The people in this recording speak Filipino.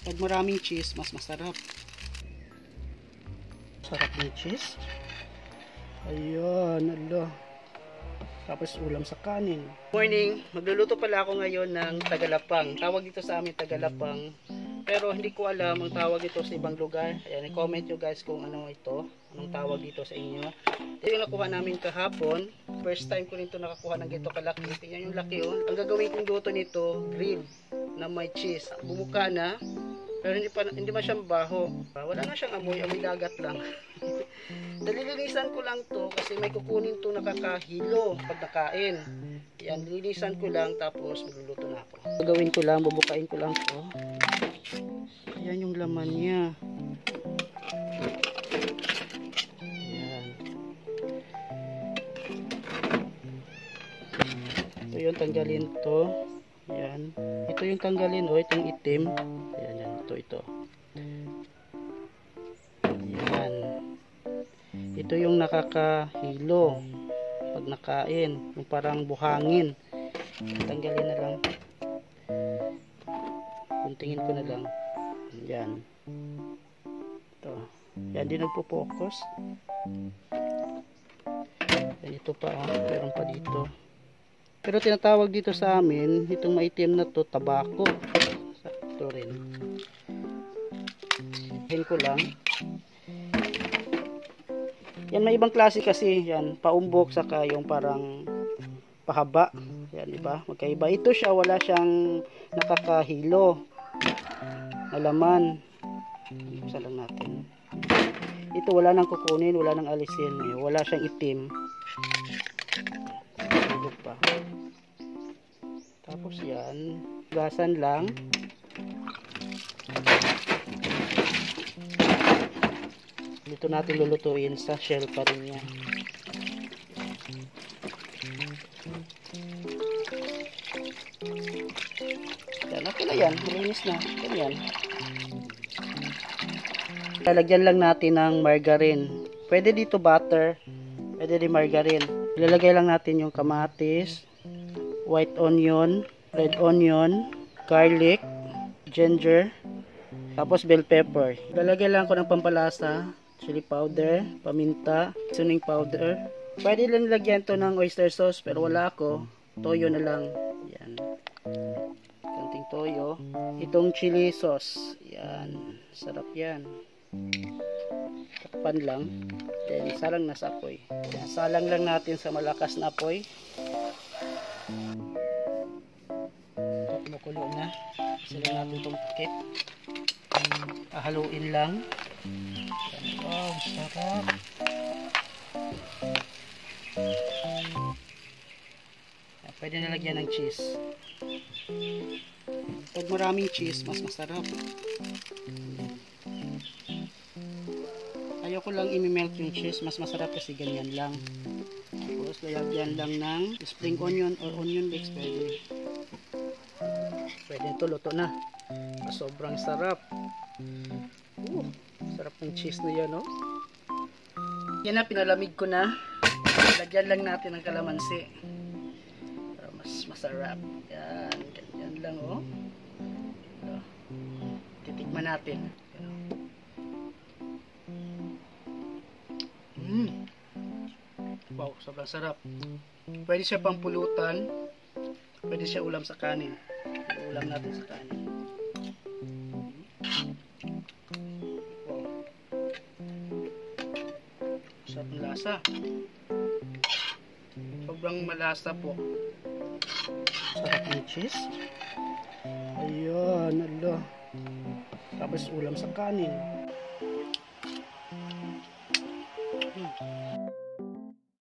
Pag maraming cheese, mas masarap. Sarap ng cheese. Ayan, ala. Tapos ulam sa kanin. Morning, magluluto pala ako ngayon ng tagalapang. Tawag dito sa amin tagalapang. Pero hindi ko alam ang tawag ito sa ibang lugar. Ayan, i-comment nyo guys kung ano ito. Anong tawag dito sa inyo. Ito yung nakuha namin kahapon. First time ko rin ito nakakuha ng ganito kalaki. Tingnan yung laki oh. Ang gagawin kong luto nito, grill na may cheese. Bumuka na. Pero hindi man siyang baho. Wala na siyang amoy dagat lang. Nalilinisan ko lang to kasi may kukunin to nakakahilo pag nakain. Yan, nilinisan ko lang tapos magluluto na ako. Gagawin ko lang, bubukain ko lang to. Ayan yung laman niya. Ayan. Ito yung tanggalin to. Ayan. Ito yung tanggalin oh, itong itim. Ayan, yan. Ito. Ayan. Ito yung nakakahilo pag nakain. Yung parang buhangin. Tanggalin na lang. Kuntingin ko na lang. Ayan. Ito. Ayan, di nagpo-focus. Ayan, ito pa. Meron pa dito. Pero tinatawag dito sa amin, itong maitim na to, tabako. Ito rin. Hinko lang. Yan, may ibang klase kasi. Yan, paumbok saka yung parang pahaba. Yan, diba? Magkaiba. Ito siya, wala siyang nakakahilo na laman. Isa lang natin. Ito, wala nang kukunin, wala nang alisin. Wala siyang itim. Ito pa. Tapos yan, gasan lang. Dito natin lulutuin sa shell pa rin yan. Yan, okay na yan. Malinis na. Ganyan. Lalagyan lang natin ng margarine. Pwede dito butter. Pwede din margarine. Ilalagay lang natin yung kamatis, white onion, red onion, garlic, ginger, tapos bell pepper. Ilalagay lang ko ng pampalasa, chili powder, paminta, seasoning powder. Pwede lang lagyan to ng oyster sauce pero wala ako. Toyo na lang. Yan. Konting toyo. Itong chili sauce. Yan. Sarap yan. Takpan lang. Then salang na sa apoy. Yan. Salang lang natin sa malakas na apoy. Ito kumukulo na. Salang natin itong pakit. Haluin lang. Wow, sarap. Pwede na lagyan ng cheese. Pag maraming cheese, mas masarap. Ayoko lang i-melt yung cheese, mas masarap kasi ganyan lang. Tapos lalagyan lang ng spring onion or onion flakes. Pwede ito, luto na. Sobrang sarap. Sarap ng cheese na yan, no? Yan na, pinalamig ko na. Lagyan lang natin ng kalamansi. Para mas masarap. Yan, ganyan lang, oh. Ito. Titikman natin. Wow, sobrang sarap. Pwede siya pang pulutan. Pwede siya ulam sa kanin. Ulam natin sa kanin. Wow. Sarap ng lasa. Sobrang malasa po. Sarap ng cheese. Ayan, ala. Tapos ulam sa kanin.